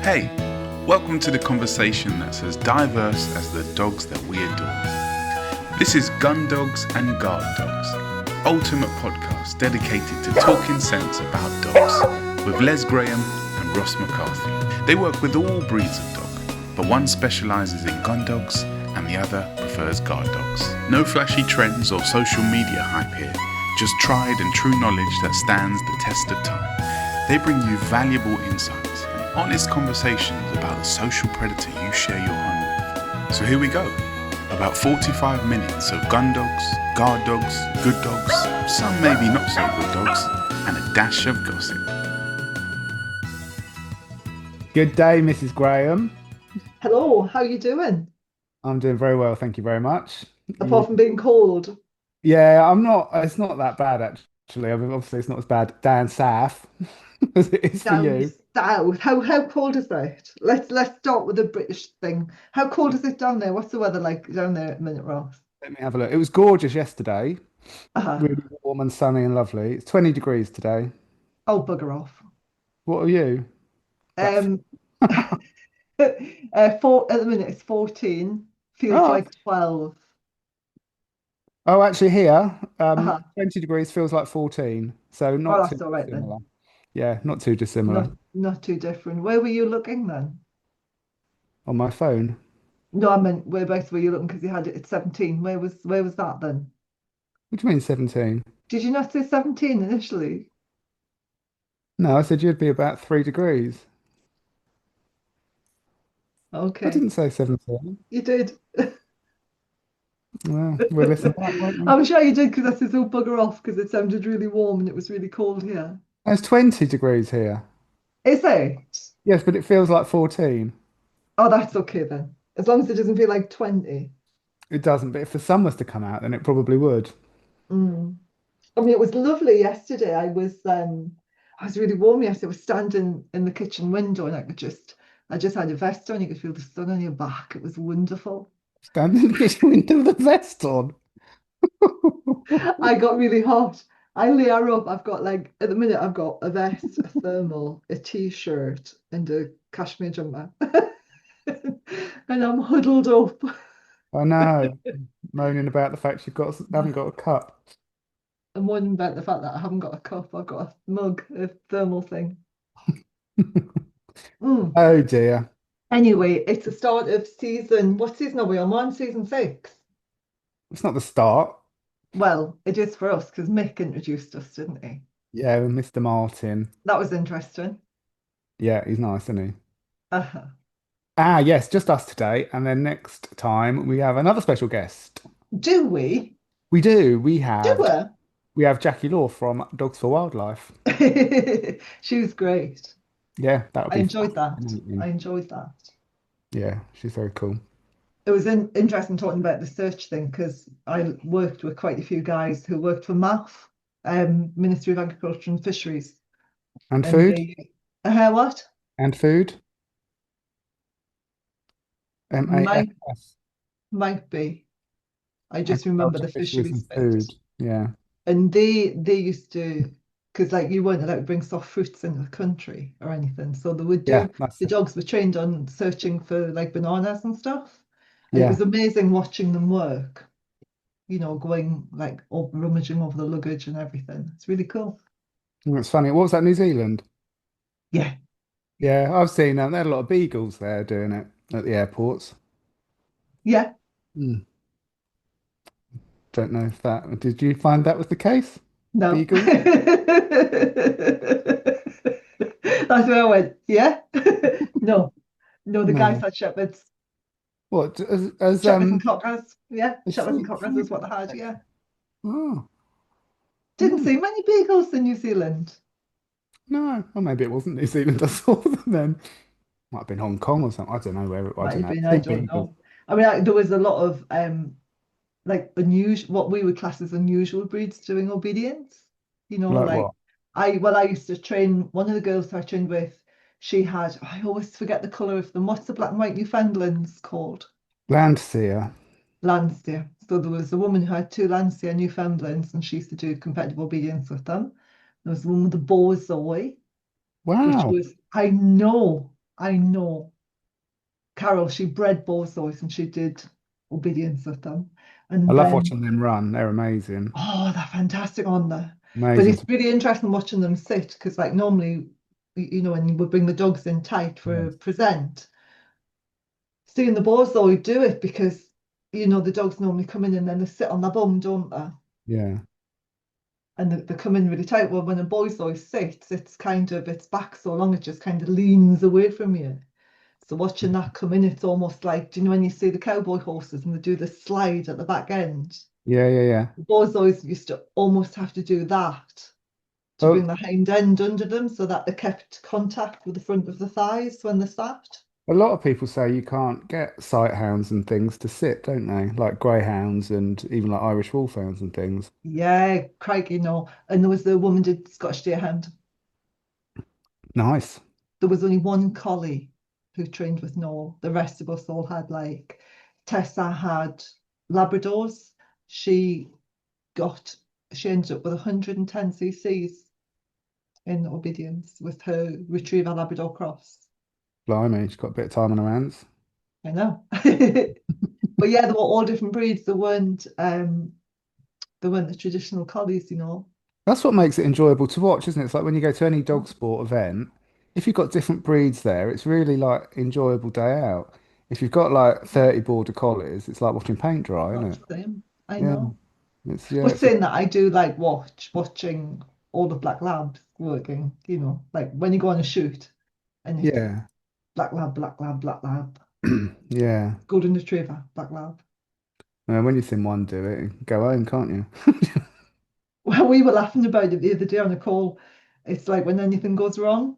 Hey, welcome to the conversation that's as diverse as the dogs that we adore. This is Gundogs and Guard Dogs, ultimate podcast dedicated to talking sense about dogs with Les Graham and Ross McCarthy. They work with all breeds of dog, but one specialises in gun dogs and the other prefers guard dogs. No flashy trends or social media hype here, just tried and true knowledge that stands the test of time. They bring you valuable insights and honest conversations about the social predator you share your home with. So here we go. About 45 minutes of gun dogs, guard dogs, good dogs, some maybe not so good dogs, and a dash of gossip. Good day, Mrs. Graham. Hello, how you doing? I'm doing very well, thank you very much. Apart from being cold. Yeah, I'm not. It's not that bad actually. I mean, obviously, it's not as bad down south as it is for Down you. south. How cold is it? Let's start with the British thing. How cold is it down there? What's the weather like down there at the minute, Ross? Let me have a look. It was gorgeous yesterday, Uh-huh. really warm and sunny and lovely. It's 20 degrees today. Oh, bugger off. What are you? At the minute it's 14. Feels Oh, like 12. oh, actually, here, Uh-huh. 20 degrees feels like 14, so Oh, not too that's all right dissimilar. then. Yeah, not too dissimilar Not too different. Where were you looking then? on my phone. No, I meant whereabouts were you looking because you had it at 17. Where was that then? What do you mean 17? Did you not say 17 initially? No, I said you'd be about 3 degrees. I Okay, didn't say 17. you did. Well, we'll listen back, won't we? I'm sure you did because I said, "Oh, bugger off," because it sounded really warm and it was really cold here. It's 20 degrees here. Is it? Yes, but it feels like 14. Oh, that's okay then. As long as it doesn't feel like 20. It doesn't, but if the sun was to come out, then it probably would. Mm. I mean, it was lovely yesterday. I was really warm yesterday. I was standing in the kitchen window and I just had a vest on. You could feel the sun on your back. It was wonderful. Stand in the kitchen window with a vest on. I got really hot. I layer up. At the minute, I've got a vest, a thermal, a t-shirt, and a cashmere jumper. And I'm huddled up. I know, moaning about the fact haven't got a cup. I'm wondering about the fact that I haven't got a cup. I've got a mug, a thermal thing. Mm. Oh dear. Anyway, it's the start of season. What season are we on? We're on season 6. It's not the start. Well, it is for us because Mick introduced us, didn't he? Yeah, with Mr. Martin. That was interesting. Yeah, he's nice, isn't he? Uh-huh. Ah, yes, just us today. And then next time we have another special guest. Do we? We do. Do We have Jackie Law from Dogs for Wildlife. we? She was great. Yeah, that would I be enjoyed that. fascinating. I enjoyed that. Yeah, she's very cool. It was interesting talking about the search thing because I worked with quite a few guys who worked for MAF, Ministry of Agriculture and Fisheries. And And food? what? And food? Might MAFS. might be. I just remember the Fisheries fisheries and bit. food. Yeah. And they used to, because like you weren't allowed to bring soft fruits into the country or anything. So they would Yeah, do, that's the it. dogs were trained on searching for like bananas and stuff. And it Yeah. was amazing watching them work, going like rummaging over the luggage and everything. It's really cool. It's funny. What was that, New Zealand? Yeah. Yeah, I've seen them. They had a lot of beagles there doing it at the airports. Yeah. Hmm. Don't know if that. Did you find that was the case? No. Beagles? That's where I went. Yeah. No. No, the guys No. had shepherds. What? Shepherds and cockers. Yeah. as Shepherds and fruit, cockers fruit. is what they had. Yeah. Oh. Didn't Hmm. see many beagles in New Zealand. No. Or maybe it wasn't New Zealand I saw them then. Might have been Hong Kong or something. I don't know where. I Might don't have know. been, I've I seen don't beagles. know. I mean, there was a lot of like unusual, what we would class as unusual breeds doing obedience. Like Like what? I used to train one of the girls who I trained with. She had, I always forget the colour of them. What's the black and white Newfoundlands called? Landseer. Landseer. So there was a woman who had 2 Landseer Newfoundlands, and she used to do competitive obedience with them. There was one with the Borzoi, which Wow. was, I know, I know. Carol, she bred Borzois and she did obedience with them. I And love then, watching them run. They're amazing. oh, they're fantastic on there. But Amazing. it's really interesting watching them sit because, like, normally, when you would bring the dogs in tight for a Yes. present, seeing the Borzoi do it because, the dogs normally come in and then they sit on their bum, don't they? Yeah. And they come in really tight. Well, when a Borzoi sits, it's kind of, its back so long, it just kind of leans away from you. So watching that come in, it's almost like, do you know when you see the cowboy horses and they do the slide at the back end? Yeah, yeah, yeah. The Borzois used to almost have to do that to Well, bring the hind end under them so that they kept contact with the front of the thighs when they sat. a lot of people say you can't get sight hounds and things to sit, don't they? Like greyhounds and even like Irish wolfhounds and things. Yeah, crikey, no. And there was the woman did Scottish Deerhound. Nice. There was only one collie who trained with Noel. The rest of us all had like Tessa had Labradors. She got she ended up with 110 cc's in obedience with her retriever Labrador cross. Blimey, she's got a bit of time on her hands. I know. But yeah, they were all different breeds. They weren't the traditional collies. That's what makes it enjoyable to watch, isn't it? It's like when you go to any dog sport event, if you've got different breeds there, it's really like enjoyable day out. If you've got like 30 border collies, it's like watching paint dry, isn't Not it? the same. I Yeah. know. Yeah, But saying that, I do like watching all the black labs working, like when you go on a shoot and it's yeah. black lab, black lab, black lab, Yeah. golden retriever, black lab. When you've seen one do it, go home, can't you? Well, we were laughing about it the other day on a call. It's like when anything goes wrong.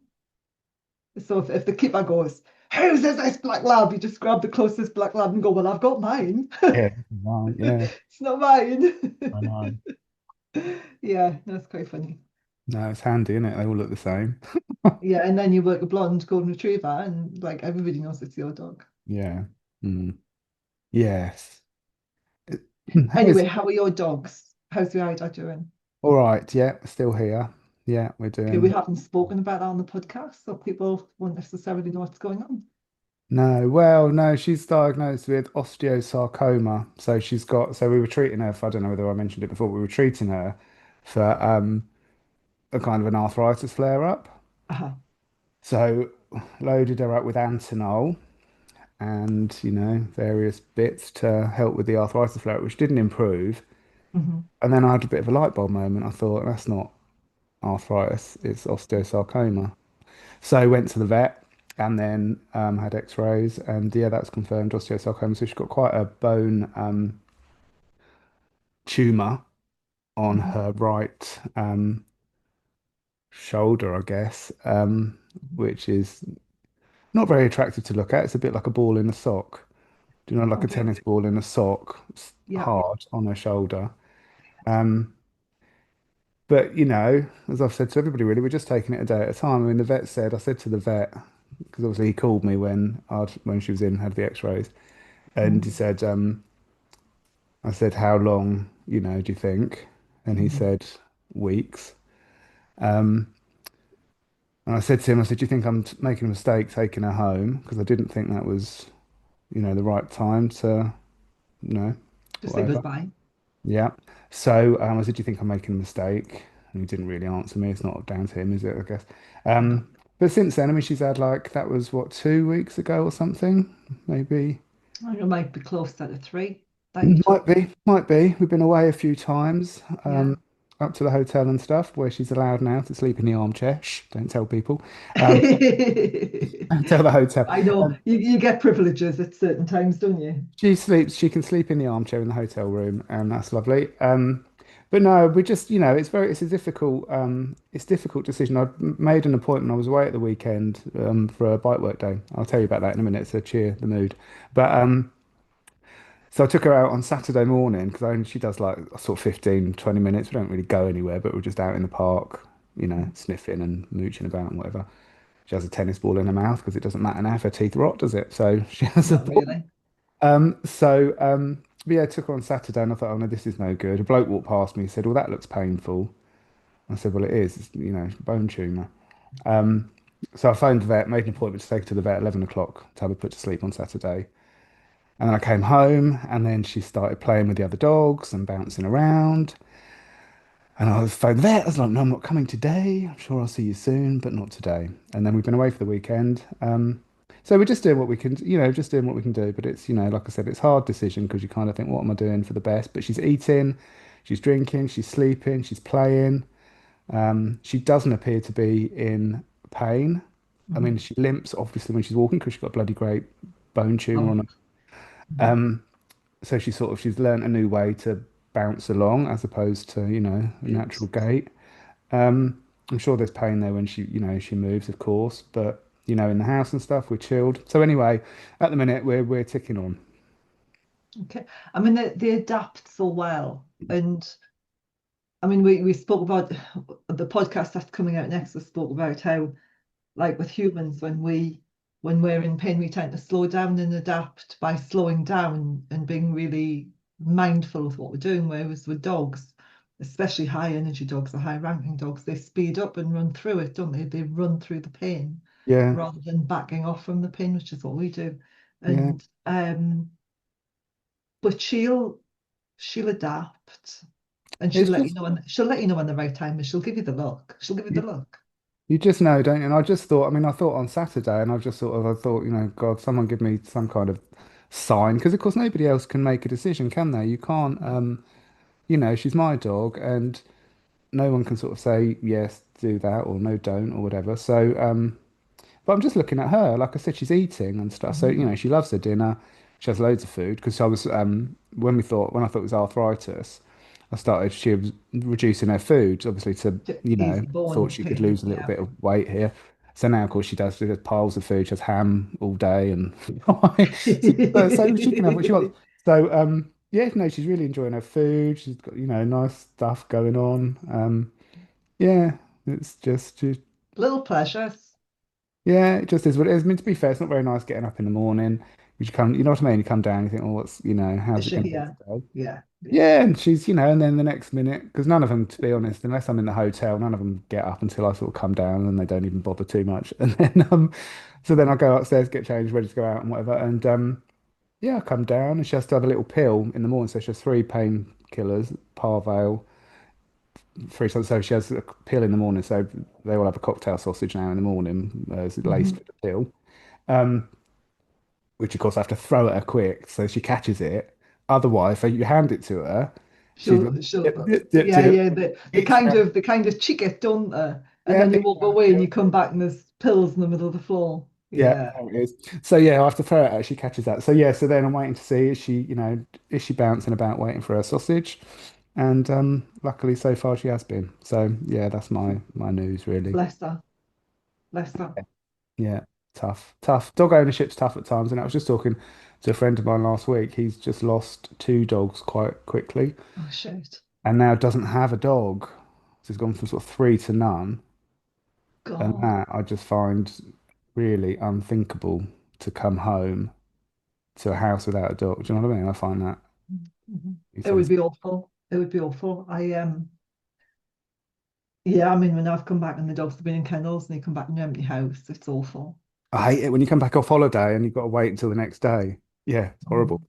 So if the keeper goes, whose is this black lab? You just grab the closest black lab and go, well, I've got mine. Yeah. Right, yeah. It's not mine. I know. Yeah, that's quite funny. No, it's handy, isn't it? They all look the same. Yeah, and then you work a blonde golden retriever, and like everybody knows it's your dog. Yeah. Mm. Yes. How is Anyway, how are your dogs? How's the Aiidh doing? all right? Yeah, still here. Yeah, we're Okay, we doing. haven't spoken about that on the podcast, so people won't necessarily know what's going on. No, well, no, she's diagnosed with osteosarcoma. So we were treating her for, I don't know whether I mentioned it before, we were treating her for a kind of an arthritis flare up. Uh-huh. So loaded her up with Antinol and, various bits to help with the arthritis flare up, which didn't improve. Hmm. And then I had a bit of a light bulb moment. I thought, that's not arthritis, it's osteosarcoma. So I went to the vet and then had X-rays, and yeah, that's confirmed osteosarcoma. So she's got quite a bone tumor on Hmm. her right shoulder, I guess, which is not very attractive to look at. It's a bit like a ball in a sock. Do you know, like a Okay. tennis ball in a sock, it's Yeah. hard on her shoulder. Um, but as I've said to everybody, really, we're just taking it a day at a time. I mean, the vet said, I said to the vet, because obviously he called me when she was in, had the X-rays. And he Hmm. said, I said, how long, do you think? And he Hmm. said, weeks. Um, and I said to him, I said, do you think I'm making a mistake taking her home? Because I didn't think that was, the right time to, Just say whatever. goodbye. Yeah. So I said, do you think I'm making a mistake? And he didn't really answer me. It's not down to him, is it? I guess. No. But since then, I mean, she's had like, that was what, 2 weeks ago or something, maybe. I think it might be close to the three that you Might took. be, might be. We've been away a few times, Yeah. up to the hotel and stuff, where she's allowed now to sleep in the armchair. Shh, don't tell people. Um, tell the hotel. I know Um, you get privileges at certain times, don't you? she can sleep in the armchair in the hotel room, and that's lovely. But no, we just, it's a difficult decision. Made an appointment. I was away at the weekend, for a bike work day. I'll tell you about that in a minute to cheer the mood. But so I took her out on Saturday morning because she does like sort of 15, 20 minutes. We don't really go anywhere, but we're just out in the park, sniffing and mooching about and whatever. She has a tennis ball in her mouth because it doesn't matter now if her teeth rot, does it? So she has a Not ball. really. But yeah, I took her on Saturday and I thought, oh no, this is no good. A bloke walked past me, he said, well, that looks painful. I said, well, it is, it's, bone tumour. So I phoned the vet, made an appointment to take her to the vet at 11 o'clock to have her put to sleep on Saturday. And then I came home, and then she started playing with the other dogs and bouncing around. And I phoned the vet. I was like, "No, I'm not coming today. I'm sure I'll see you soon, but not today." And then we've been away for the weekend. So we're just doing what we can, just doing what we can do. But it's, like I said, it's a hard decision because you kind of think, what am I doing for the best? But she's eating, she's drinking, she's sleeping, she's playing. She doesn't appear to be in pain. I mean, Mhm. she limps obviously when she's walking because she's got a bloody great bone tumor Oh. on her. Mhm. Um, so she's learned a new way to bounce along as opposed to, a Good. natural gait. I'm sure there's pain there when she moves, of course, but in the house and stuff, we're chilled. So anyway, at the minute we're ticking on. Okay. I mean, they adapt so well. And I mean, we spoke about the podcast that's coming out next. We spoke about how, like with humans, when we're in pain, we tend to slow down and adapt by slowing down and being really mindful of what we're doing. Whereas with dogs, especially high energy dogs, the high ranking dogs, they speed up and run through it, don't they? They run through the pain Yeah, rather than backing off from the pain, which is what we do. yeah. And but she'll adapt and It's just she'll let you know when the right time is. She'll give you the look. She'll give you the you, look. you just know, don't you? And I just thought, I mean, I thought on Saturday, and I thought, God, someone give me some kind of sign, because of course nobody else can make a decision, can they? You can't, she's my dog, and no one can sort of say yes, do that, or no, don't, or whatever. So, but I'm just looking at her. Like I said, she's eating and stuff. So, Mhm. she loves her dinner. She has loads of food because I was when I thought it was arthritis, she was reducing her food, obviously to, To ease the thought bone she could pain. lose a little Yeah. bit of weight here. So now, of course, she does piles of food. She has ham all day, and so she can have what she wants. So, yeah, no, she's really enjoying her food. She's got, nice stuff going on. Yeah, it's just, Little pleasures. yeah, it just is what it is. I mean, to be fair, it's not very nice getting up in the morning. You know what I mean? You come down, you think, oh, how's Is it she going to be here? today? Yeah. Yeah. Yeah, and she's, and then the next minute, because none of them, to be honest, unless I'm in the hotel, none of them get up until I sort of come down, and they don't even bother too much. And then, so then I go upstairs, get changed, ready to go out and whatever. And yeah, I come down, and she has to have a little pill in the morning. So she has three painkillers, Parvale, three times. So she has a pill in the morning. So they all have a cocktail sausage now in the morning, laced Mhm. with the pill. Um, which of course I have to throw at her quick so she catches it. Otherwise, if you hand it to her, she's like, dip, dip, dip, Yeah, dip, yeah. eats that. The kind of cheek it, don't they? And Yeah, then you eats walk that away and pill. you come back and there's pills in the middle of the floor. Yeah, Yeah. there it is. So yeah, I have to throw it at her. She catches that. So yeah, so then I'm waiting to see is she bouncing about waiting for her sausage? And luckily so far she has been. So yeah, that's my news really. Bless her. Bless her. Yeah, tough, tough. Dog ownership's tough at times. And I was just talking to a friend of mine last week. He's just lost two dogs quite quickly, Oh shit. and now doesn't have a dog. So he's gone from sort of three to none. And God. that I just find really unthinkable, to come home to a house without a dog. Do you know what I mean? I find that Mhm. he It would says, be awful. It would be awful. Yeah, I mean when I've come back and the dogs have been in kennels and they come back in an empty house, it's awful. I hate it when you come back off holiday and you've got to wait until the next day. Yeah, it's horrible.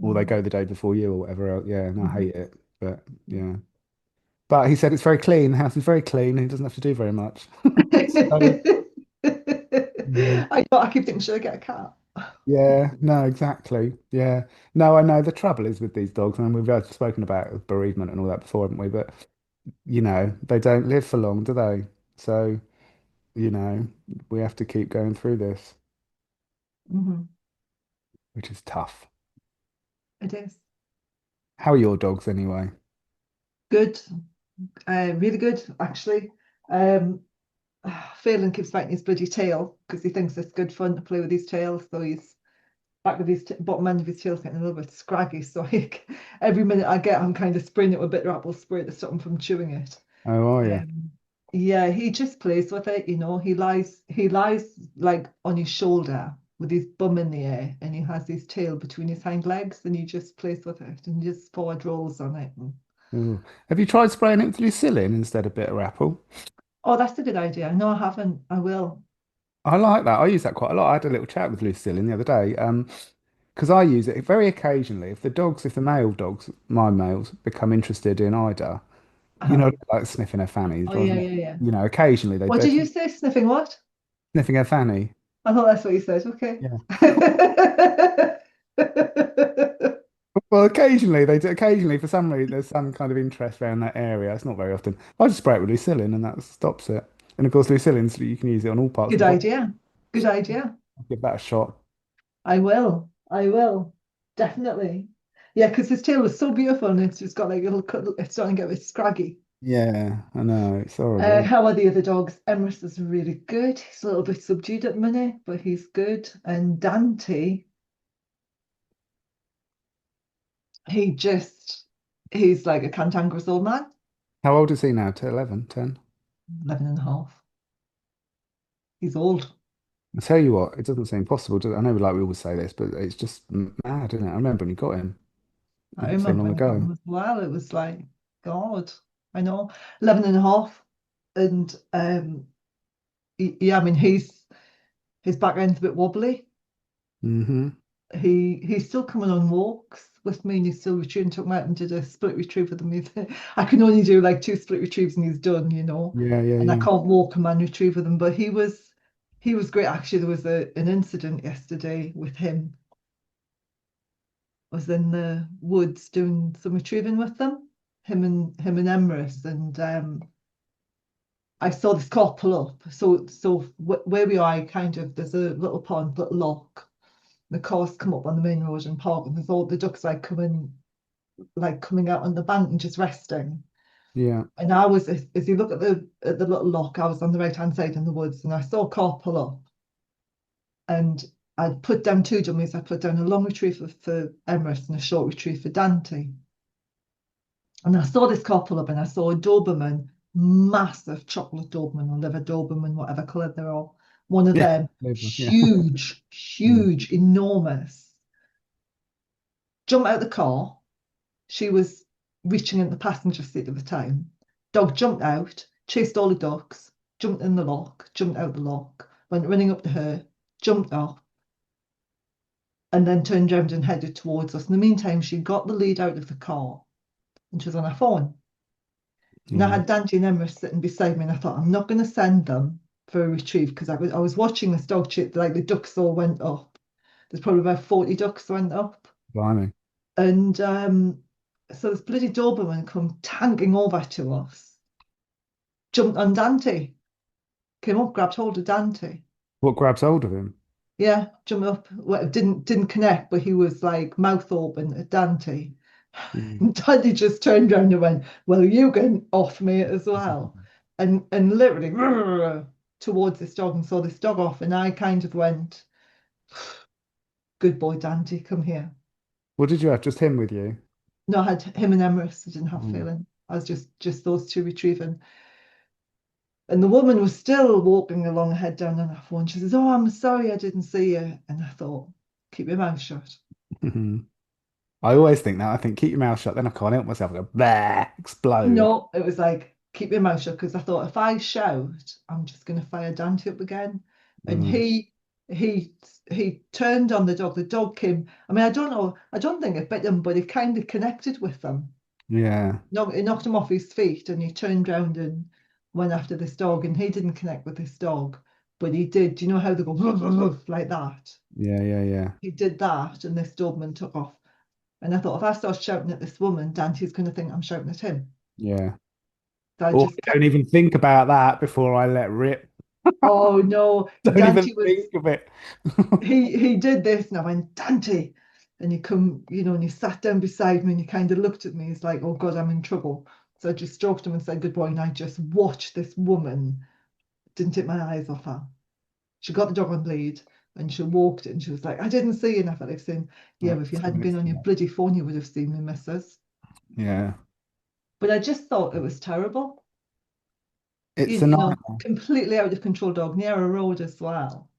Mm, Or they mm, go the day before you or whatever else. Yeah, and I mhm. hate it. But yeah. But he said it's very clean. The house is very clean. And he doesn't have to do very much. So, yeah. I keep thinking, should I get a cat? Yeah, no, exactly. Yeah. No, I know the trouble is with these dogs, and we've spoken about bereavement and all that before, haven't we? But, they don't live for long, do they? So, you know, we have to keep going through this, Mhm. which is tough. It is. How are your dogs anyway? Good. Really good, actually. Um, Phelan keeps biting his bloody tail because he thinks it's good fun to play with his tail. So he's back of his bottom end of his tail's getting a little bit scraggy. So every minute I get, I'm kind of spraying it with bitter apple spray to stop him from chewing it. How are you? Um, yeah, he just plays with it. He lies like on his shoulder with his bum in the air, and he has his tail between his hind legs, and he just plays with it and just forward rolls on it. Ooh. Have you tried spraying it with Leucillin instead of bitter apple? Oh, that's a good idea. No, I haven't. I will. I like that. I use that quite a lot. I had a little chat with Lucille the other day. Because I use it very occasionally. If the male dogs, my males, become interested in Ida, Uh-huh. like sniffing her fanny, Oh, drives yeah, me. yeah, yeah. Occasionally What they're did you say? Sniffing what? sniffing her fanny. I thought that's what you said. Okay. Yeah. Well, occasionally they do. Occasionally, for some reason, there's some kind of interest around that area. It's not very often. I just spray it with Lucillin, and that stops it. And of course, Lucillin's you can use it on all parts of Good the body. idea. Good idea. Give that a shot. I will. I will. Definitely. Yeah, because his tail was so beautiful and it's just got like a little cut. It's starting to get a bit scraggy. Yeah, I know. It's horrible. How are the other dogs? Emerus is really good. He's a little bit subdued at the minute, but he's good. And Dante, he just, he's like a cantankerous old man, How old is he now? To 11, 10? 11 and a half. He's old. I tell you what, it doesn't seem possible. I know, like we always say this, but it's just mad, isn't it? I remember when you got him. It I didn't seem remember long when I got ago. him as well. It was like, God, I know, 11 and a half. And yeah, I mean, his back end's a bit wobbly. Hmm. He's still coming on walks with me and he's still retrieving. Took him out and did a split retrieve with him. I can only do like two split retrieves and he's done, Yeah, yeah, and I yeah. can't walk a man retrieve with him, but he was great. Actually, there was an incident yesterday with him. I was in the woods doing some retrieving with them, him and Emrys, and I saw this car pull up. So where we are, kind of there's a little pond, little lock. The cars come up on the main road and park, and there's all the ducks coming out on the bank and just resting. Yeah. And I was, as you look at the little lock, I was on the right hand side in the woods, and I saw a car pull up, and I'd put down two dummies. I put down a long retriever for Emrys and a short retriever for Dante. And I saw this car pull up, and I saw a Doberman, massive chocolate Doberman or liver Doberman, whatever colour they're all. One of Yeah. them, Yeah. huge, Mm. huge, enormous. Jump out of the car. She was reaching in the passenger seat at the time. Dog jumped out, chased all the ducks, jumped in the lock, jumped out the lock, went running up to her, jumped up, and then turned around and headed towards us. In the meantime, she got the lead out of the car and she was on her phone. And I Yeah. had Dante and Emma sitting beside me, and I thought, I'm not going to send them for a retrieve because I was watching this dog chase, like the ducks all went up. There's probably about 40 ducks went up. Blimey. And so this bloody Doberman come tanking over to us, jumped on Dante, came up, grabbed hold of Dante. What grabs hold of him? Yeah, jumped up. Well, didn't connect, but he was like mouth open at Dante. Mm. And Dante just turned around and went, "Well, you getting off me as well?" And literally towards this dog and saw this dog off, and I kind of went, "Good boy, Dante, come here." What did you have? Just him with you? No, I had him and Emrys. I didn't have Mm. Phelan. I was just those two retrieving. And the woman was still walking along, head down on her phone. She says, "Oh, I'm sorry I didn't see you." And I thought, keep your mouth shut. I always think that. I think keep your mouth shut, then I can't help myself. I go, blah, explode. No, it was like, keep your mouth shut, because I thought if I shout, I'm just going to fire Dante up again. And Mm. he turned on the dog. The dog came. I mean, I don't know. I don't think it bit him, but it kind of connected with them. Yeah. It knocked him off his feet, and he turned round and went after this dog. And he didn't connect with this dog, but he did. Do you know how they go "Ruff, ruff, ruff," like that? Yeah, yeah, yeah. He did that, and this Doberman took off. And I thought, if I start shouting at this woman, Dante's going to think I'm shouting at him. Yeah. So I Or just I don't kept, even think about that before I let rip. oh no, Don't even Dante was, think of it. he did this, and I went, Dante. And he come, and he sat down beside me and he kind of looked at me. He's like, oh God, I'm in trouble. So I just stroked him and said, good boy. And I just watched this woman, didn't take my eyes off her. She got the dog on lead and she walked it and she was like, I didn't see you. And I felt like saying, yeah, Right, if you so hadn't been on your bloody phone, you would have seen me, missus. yeah. But I just thought it was terrible. You, It's a you know, nightmare. completely out of control dog near a road as well.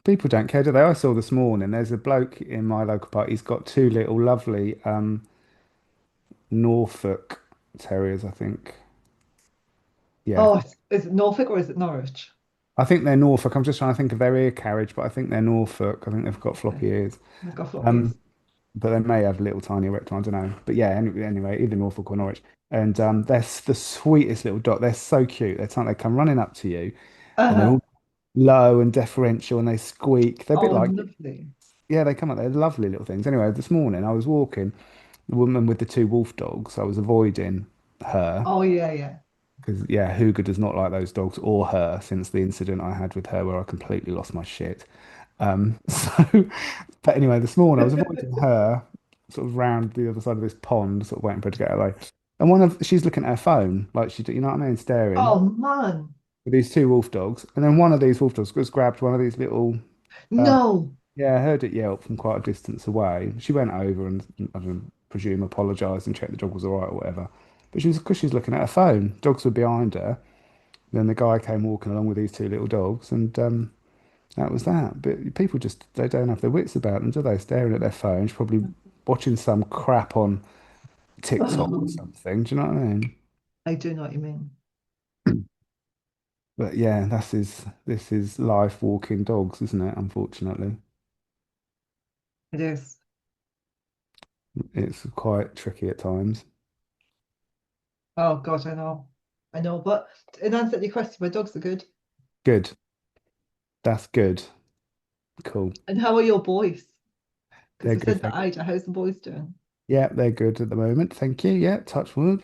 People don't care, do they? I saw this morning, there's a bloke in my local park. He's got two little lovely Norfolk terriers, I think. Yeah, Oh, is it Norfolk or is it Norwich? I think they're Norfolk. I'm just trying to think of their ear carriage, but I think they're Norfolk. I think they've got Okay. floppy ears. They've got floppies. Um, but they may have little tiny erector. I don't know. But yeah, anyway, either Norfolk or Norwich. And they're the sweetest little dog. They're so cute. They come running up to you, and they're Uh-huh. all low and deferential, and they squeak. They're a bit Oh, like, lovely. yeah, they come up. They're lovely little things. Anyway, this morning I was walking the woman with the two wolf dogs. I was avoiding her Oh, yeah, yeah. because yeah, Hugo does not like those dogs or her since the incident I had with her where I completely lost my shit. So, but anyway, this morning I was avoiding her, sort of round the other side of this pond, sort of waiting for her to get away. And she's looking at her phone, like you know what I mean, staring Oh, man. with these two wolf dogs. And then one of these wolf dogs just grabbed one of these little, um, No. yeah, I heard it yelp from quite a distance away. She went over and I don't presume apologized and checked the dog was all right or whatever. But because she was looking at her phone, dogs were behind her. Then the guy came walking along with these two little dogs, and that was that. But people just they don't have their wits about them, do they? Staring at their phones, probably watching some crap on TikTok or Oh, something. Do you know what I mean? I do know what you mean. But yeah, this is life walking dogs, isn't it? Unfortunately, It is. it's quite tricky at times. Oh, God, I know. I know. But in answer to your question, my dogs are good. Good. That's good. Cool. And how are your boys? Because They're I good. said that Aiidh, how's the boys doing? Yeah, they're good at the moment. Thank you. Yeah, touch wood.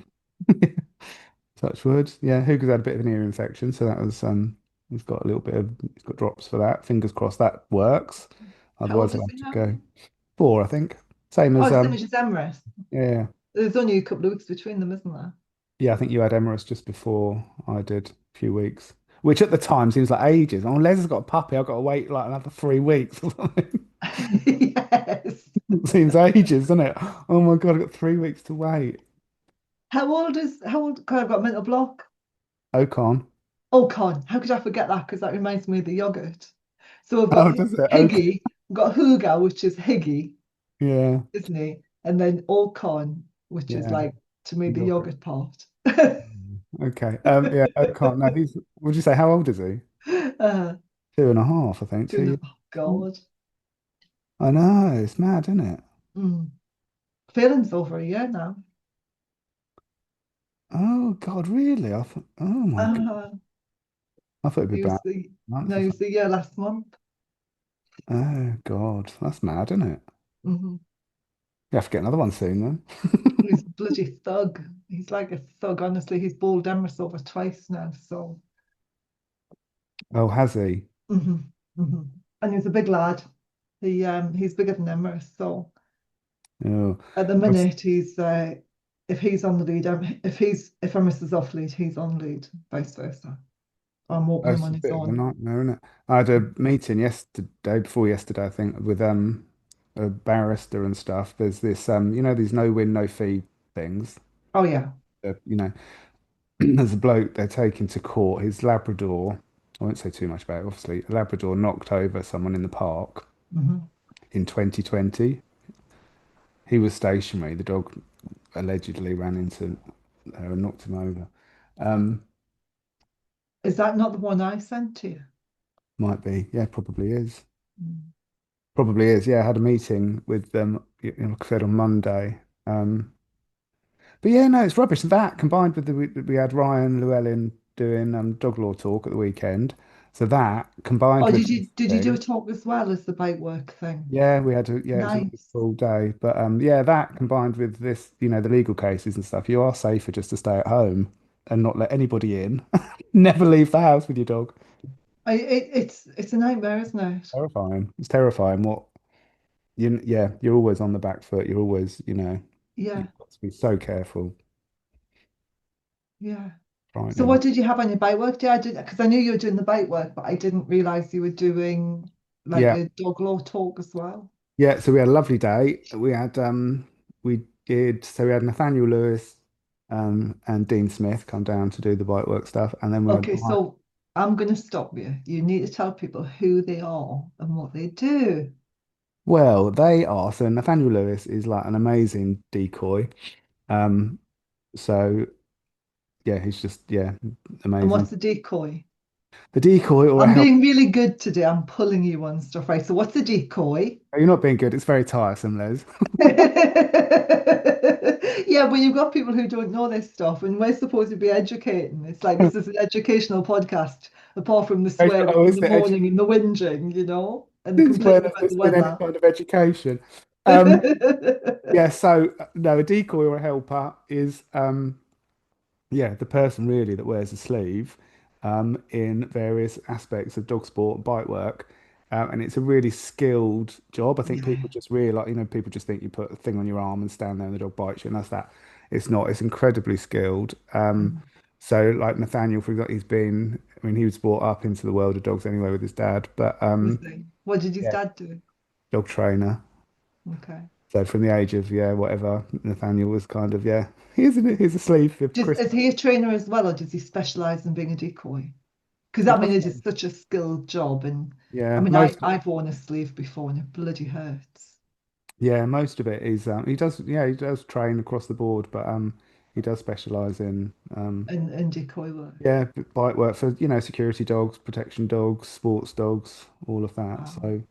Touch wood. Yeah, Hugo's had a bit of an ear infection, so that was he's got drops for that. Fingers crossed that works. How Otherwise old I'll is have he to now? go. 4, I think. Same Oh, as it's same as your Emirates. yeah. There's only a couple of weeks between them, isn't there? Yeah, I think you had Emirates just before I did a few weeks. Which at the time seems like ages. Oh, Les has got a puppy, I've got to wait like another 3 weeks or something. Yes. Seems ages, doesn't it? Oh my God, I've got 3 weeks to wait. How old? God, I've got a mental block. Ocon. Oh, Con, how could I forget that? Because that reminds me of the yogurt. So we've Oh, got does it? Okay. Higgy, we've got Huga, which is Higgy, Yeah. isn't he? And then Ocon, which is Yeah. like to me the Yogurt. yogurt part. Okay. Yeah, Ocon. No, would you say how old is he? uh, 2.5, I think. 2 years. oh God. I know, it's mad, isn't it? Mm. Feeling's over a year now. Oh God, really? Oh my God. Uh, I thought it'd be he was about the months no, or he was something. the year last month. Oh God, that's mad, isn't it? Hmm. You have to get another one soon then. He's a bloody thug. He's like a thug, honestly. He's bowled Emrys over twice now, so Oh, has he? hmm hmm and he's a big lad. He's bigger than Emrys, so Oh, at the that's, minute he's if he's on the lead, if Emrys is off lead, he's on lead, vice versa. I'm walking him that's on a his bit of a own. nightmare, isn't it? I had a meeting yesterday, before yesterday, I think, with a barrister and stuff. There's this you know, these no win, no fee things. Oh yeah. You know, there's a bloke they're taking to court. His Labrador, I won't say too much about it, obviously. A Labrador knocked over someone in the park Hmm. in 2020. He was stationary. The dog allegedly ran into her and knocked him over. Um, Is that not the one I sent to you? might be. Yeah, probably is. Mm. Probably is. Yeah, I had a meeting with them, like I said, on Monday. But yeah, no, it's rubbish. That combined with we had Ryan Llewellyn doing dog law talk at the weekend. So that combined Oh, with did this you do a thing. talk as well as the bike work thing? Yeah, it was a really Nice. full day. But yeah, that combined with this, the legal cases and stuff, you are safer just to stay at home and not let anybody in. Never leave the house with your dog. It's a nightmare, isn't it? Terrifying. It's terrifying. Yeah, you're always on the back foot. You're always, Yeah, you've got to be so careful. yeah. So Frightening. what did you have on your bike work day? I did because I knew you were doing the bike work, but I didn't realize you were doing like Yeah, a dog law talk as well. yeah. So we had a lovely day. We had Nathaniel Lewis, and Dean Smith come down to do the bike work stuff, and then we had Okay, so I'm going to stop you. You need to tell people who they are and what they do. well, they are. So Nathaniel Lewis is like an amazing decoy. Um, so yeah, he's just yeah, And amazing. what's the decoy? The decoy or a I'm help. being really good today. I'm pulling you on stuff, right? So what's the decoy? Oh, you're not being good. It's very tiresome, Les. Yeah, but you've got people who don't know this stuff, and we're supposed to be educating. It's like this is an educational podcast, apart from the swearing Oh, and is the it? moaning and the whinging, and the Since when complaining has about this the been any weather. kind of education? Um, yeah. So no, a decoy or a helper is yeah, the person really that wears a sleeve in various aspects of dog sport and bite work. And it's a really skilled job. I think Yeah. people just really like, people just think you put a thing on your arm and stand there and the dog bites you, and that's that. It's not. It's incredibly skilled. Mhm. So like Nathaniel, for example, I mean, he was brought up into the world of dogs anyway with his dad, but Was they? What did his yeah, dad do? dog trainer. Okay. So from the age of, yeah, whatever, Nathaniel was kind of, yeah, here's a sleeve for Is Christmas. he a trainer as well, or does he specialize in being a decoy? Because He I mean, does, it is such a skilled job, and I yeah, mean, I've worn a sleeve before, and it bloody hurts. most of it is he does train across the board, but he does specialize in And decoy work. yeah, bite work for, security dogs, protection dogs, sports dogs, all of that. Wow. So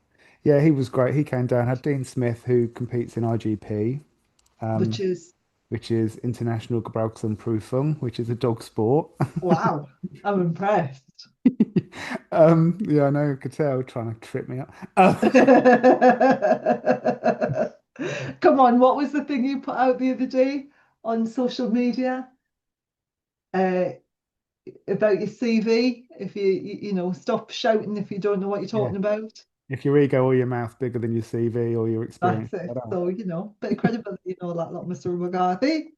yeah, he was great. He came down, had Dean Smith, who competes in IGP, Which um, is which is International Gebrauchsanprüfung, which is a dog sport. wow. I'm impressed. Yeah, I know, I could tell, trying to trip me up. Come on, what was the thing you put out the other day on social media uh, about your CV? If stop shouting if you don't know what you're Yeah. talking about. If your ego or your mouth bigger than your CV or your experience, That's it. I don't So, bit of credibility, that lot, Mr. McCarthy.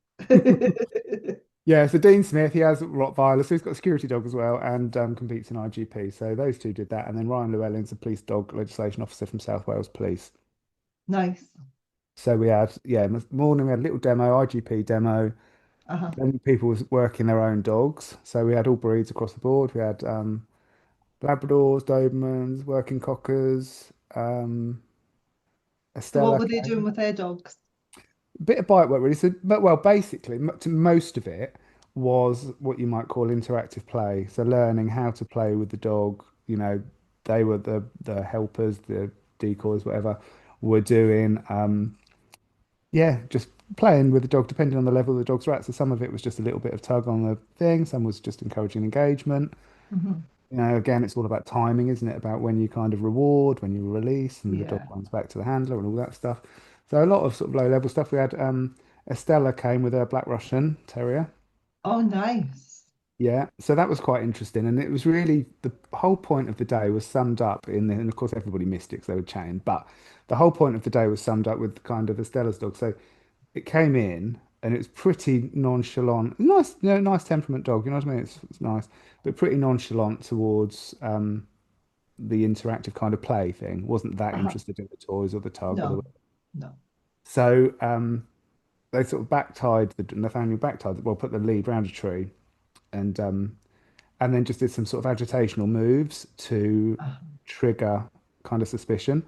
Yeah, so Dean Smith, he has Rottweiler, so he's got a security dog as well and competes in IGP. So those two did that. And then Ryan Llewellyn's a police dog legislation officer from South Wales Police. Nice. So we had, yeah, this morning we had a little demo, IGP demo. Uh-huh. Then people was working their own dogs. So we had all breeds across the board. We had Labradors, Dobermans, working cockers, So what Estella. were they doing with their dogs? Bit of bite work really. So, but well, basically, most of it was what you might call interactive play. So learning how to play with the dog. They were the helpers, the decoys, whatever, were doing. Yeah, just playing with the dog, depending on the level the dog's at. So some of it was just a little bit of tug on the thing. Some was just encouraging engagement. Mhm. Again, it's all about timing, isn't it? About when you kind of reward, when you release, and the dog Yeah. runs back to the handler and all that stuff. So a lot of sort of low level stuff. We had Estella came with her Black Russian Terrier. Oh, nice. Yeah, so that was quite interesting, and it was really the whole point of the day was summed up and of course everybody missed it because they were chained, but the whole point of the day was summed up with kind of Estella's dog. So it came in and it was pretty nonchalant, nice, nice temperament dog. You know what I mean? It's nice, but pretty nonchalant towards the interactive kind of play thing. Wasn't that Uh-huh. interested in the toys or the tug or the. No, no. So they sort of back tied Nathaniel back tied, well, put the lead round a tree and and then just did some sort of agitational moves to Uh-huh. trigger kind of suspicion.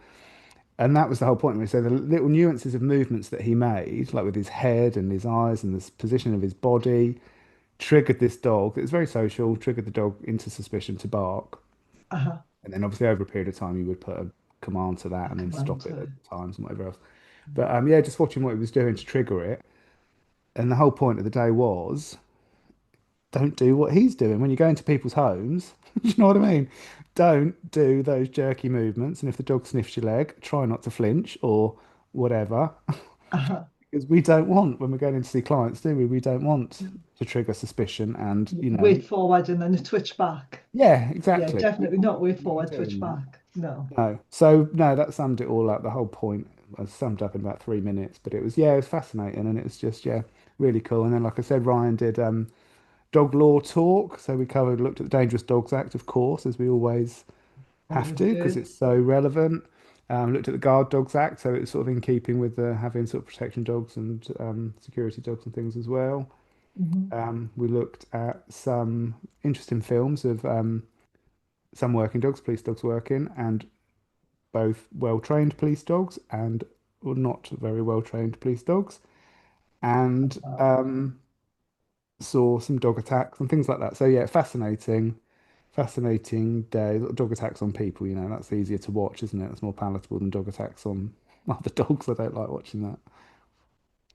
And that was the whole point of it. So the little nuances of movements that he made, like with his head and his eyes and the position of his body, triggered this dog. It was very social, triggered the dog into suspicion to bark. Uh-huh. And then obviously over a period of time, you would put a command to that A and then command stop it to. at times and whatever else. But yeah, just watching what he was doing to trigger it. And the whole point of the day was don't do what he's doing when you go into people's homes. Do you know what I mean? Don't do those jerky movements. And if the dog sniffs your leg, try not to flinch or whatever. Uh-huh. Because we don't want, when we're going in to see clients, do we? We don't want to trigger suspicion and, Wait forward and then a twitch back. yeah, Yeah, exactly. We definitely don't not wait want to forward, be twitch doing that. back. No. No. So, no, that summed it all up. The whole point was summed up in about 3 minutes. But it was, yeah, it was fascinating. And it was just, yeah, really cool. And then, like I said, Ryan did dog law talk. So we looked at the Dangerous Dogs Act, of course, as we always have Always to, because good. it's so relevant. Looked at the Guard Dogs Act, so it's sort of in keeping with having sort of protection dogs and security dogs and things as well. Mhm. We looked at some interesting films of some working dogs, police dogs working, and both well-trained police dogs and not very well-trained police dogs. And Oh. saw some dog attacks and things like that. So yeah, fascinating day. Dog attacks on people, that's easier to watch, isn't it? It's more palatable than dog attacks on other dogs. I don't like watching that.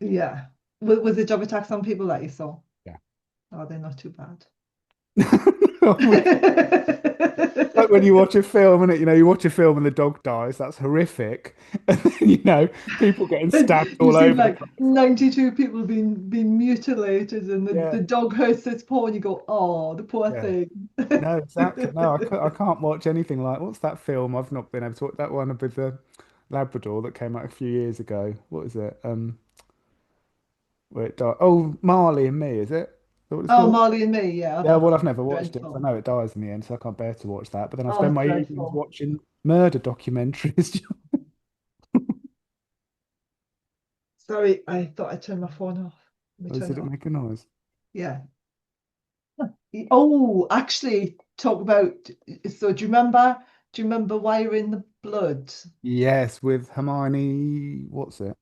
Yeah. Was it dog attacks on people that you saw? Yeah. Oh, they're not too bad. Like when you watch a film and you watch a film and the dog dies, that's horrific. And then, people getting stabbed You've all seen over the like place. 92 people being mutilated, and the Yeah, dog hurts its paw, and you go, oh, the poor yeah. thing. No, exactly. No, I can't watch anything like, what's that film? I've not been able to watch that one with the Labrador that came out a few years ago. What is it? Where it died. Oh, Marley and Me, is it? Is that what it's Oh, called? Marley and Me, yeah, Yeah, well, that's I've never watched it 'cause I dreadful. know it dies in the end, so I can't bear to watch that. But then I Oh, spend it's my evenings dreadful. watching murder documentaries. Sorry, I thought I turned my phone off. Let me Or turn did it it off. make a noise? Yeah. Oh, actually, talk about. So, do you remember wiring the blood? Yes, with Hermione. What's it?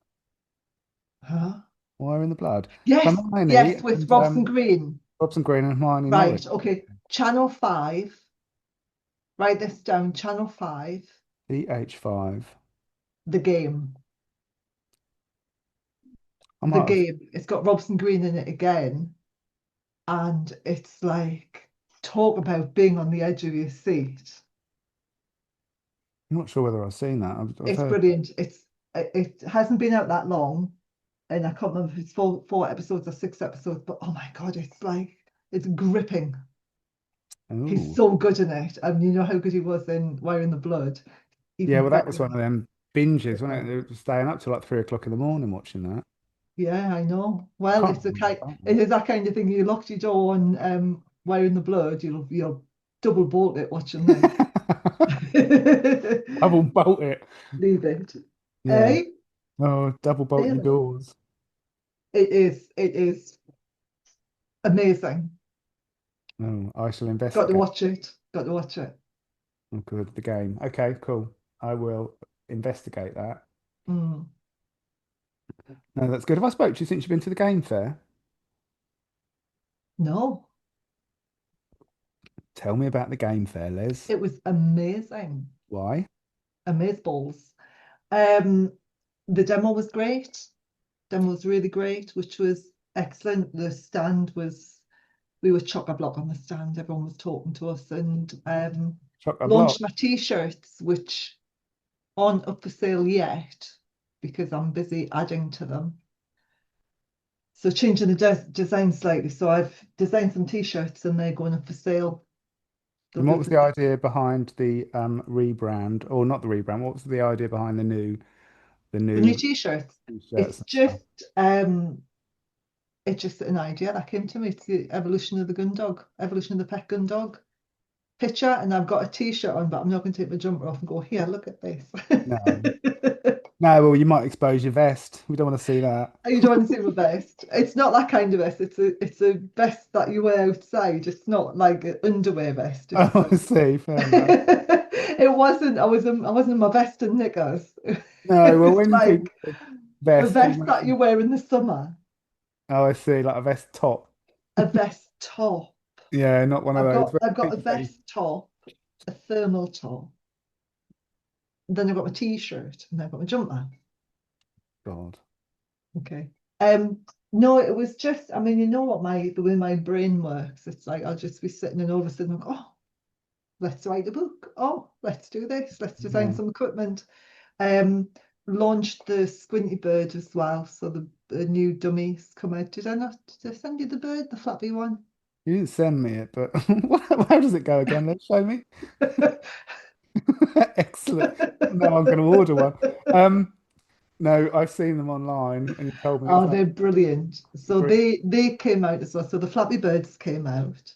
Huh? Wire in the Blood. Yes, Hermione yes, with and Robson Green. Robson Green and Hermione Norris. Right, okay. Channel 5. Write this down. Channel 5. CH5. The game. I The might have. game. It's got Robson Green in it again. And it's like, talk about being on the edge of your seat. I'm not sure whether I've seen that. I've It's heard. brilliant. It hasn't been out that long, and I can't remember if it's four episodes or 6 episodes, but oh my God, it's gripping. He's Oh, so good in it. And you know how good he was in Wire in the Blood. yeah. Even Well, that better was one in of them binges, this. wasn't it? It was staying up till like 3 o'clock in the morning watching that. Yeah, I know. I Well, can't remember that it one. is that kind of thing. You locked your door on Wire in the Blood, you'll double bolt it watching this. Double bolt it. Leave it. Yeah. Eh? Oh, double bolt your Really? doors. It is amazing. Oh, I shall Got to investigate. watch it. Got to watch it. Oh, good. The game. Okay, cool. I will investigate that. Mm. No, that's good. Have I spoke to you since you've been to the game fair? No, Tell me about the game fair, Liz. it was amazing. Why? Amazeballs. Um, the demo was great. Demo was really great, which was excellent. The stand was, we were chock-a-block on the stand. Everyone was talking to us, and Chock a block. launched my t-shirts, which aren't up for sale yet because I'm busy adding to them. So changing the design slightly. So I've designed some t-shirts and they're going up for sale. They'll And be what up was for the sale. idea behind the rebrand, or not the rebrand? What was the idea behind the The new new t-shirts. t-shirts It's and stuff? just an idea that came to me. It's the evolution of the gun dog, evolution of the pet gun dog picture. And I've got a t-shirt on, but I'm not going to take my jumper off and go, here, look at this. No, no. Well, you might expose your vest. We don't want to see that. You don't want to see my vest. It's not that kind of vest. It's a vest that you wear outside. It's not like an underwear vest. It's Oh, I see. Fair enough. it wasn't. I wasn't in my vest and knickers. No, It well, was when people like say a vest, vest that you wear in the summer. oh, I see, like a vest top. A vest top. Yeah, not one of I've those. got When I've got a people say, vest top, a thermal top. Then I've got my t-shirt and I've got my jumper. God. Okay. No, it was just, I mean, you know what the way my brain works. It's like I'll just be sitting and all of a sudden, like, oh, let's write a book. Oh, let's do this. Let's design Yeah. some equipment. Um, Launched the Squinty Bird as well. So the new dummies come out. Did I send you the bird, the flappy one? You didn't send me it, but how does it go again? Let's show me. Excellent. No, I'm going to order one. No, I've seen them online, and you told me it's Oh, they're brilliant. So great. they came out as well. So the Flappy Birds came out.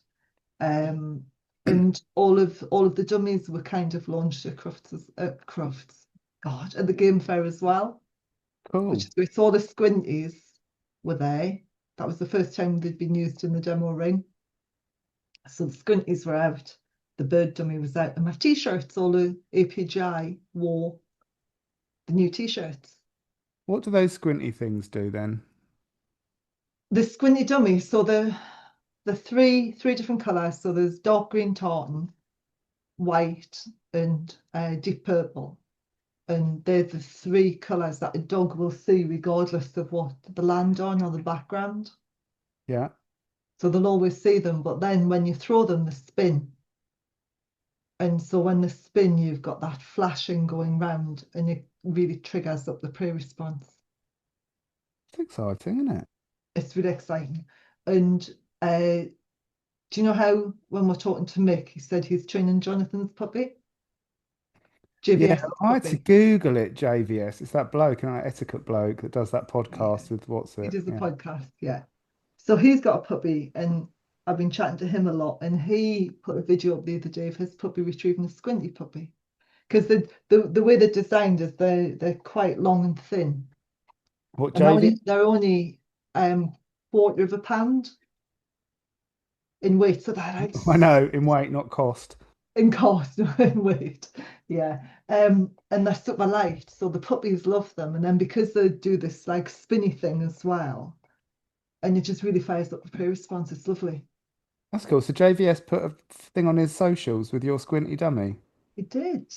Um, and all of the dummies were kind of launched at God, at the game fair as well, which Cool. is great. So all the squinties were there. That was the first time they'd been used in the demo ring. So the squinties were out, the bird dummy was out, and my t-shirts, all the APGI wore the new t-shirts. What do those squinty things do then? The squinty dummy, so the three different colours. So there's dark green tartan, white, and deep purple. And they're the three colours that a dog will see regardless of what the land on or the background. Yeah. So they'll always see them, but then when you throw them, they spin. And so when they spin, you've got that flashing going round, and it really triggers up the prey response. It's exciting, isn't it? It's really exciting. And do you know how when we're talking to Mick, he said he's training Jonathan's puppy? Yeah, JVS's I had to puppy. Google it, JVS. It's that bloke, and that etiquette bloke that does that Yeah, podcast with what's he it? does the Yeah. podcast, yeah. So he's got a puppy, and I've been chatting to him a lot, and he put a video up the other day of his puppy retrieving a squinty puppy. Because the way they're designed is they're quite long and thin. What, And JVS? they're only quarter of a pound in weight. So they're like I know, in weight, not cost. in cost in weight. Yeah. And they're super light. So the puppies love them. And then because they do this like spinny thing as well, and it just really fires up the prey response. It's lovely. That's cool. So JVS put a thing on his socials with your squinty dummy. It did.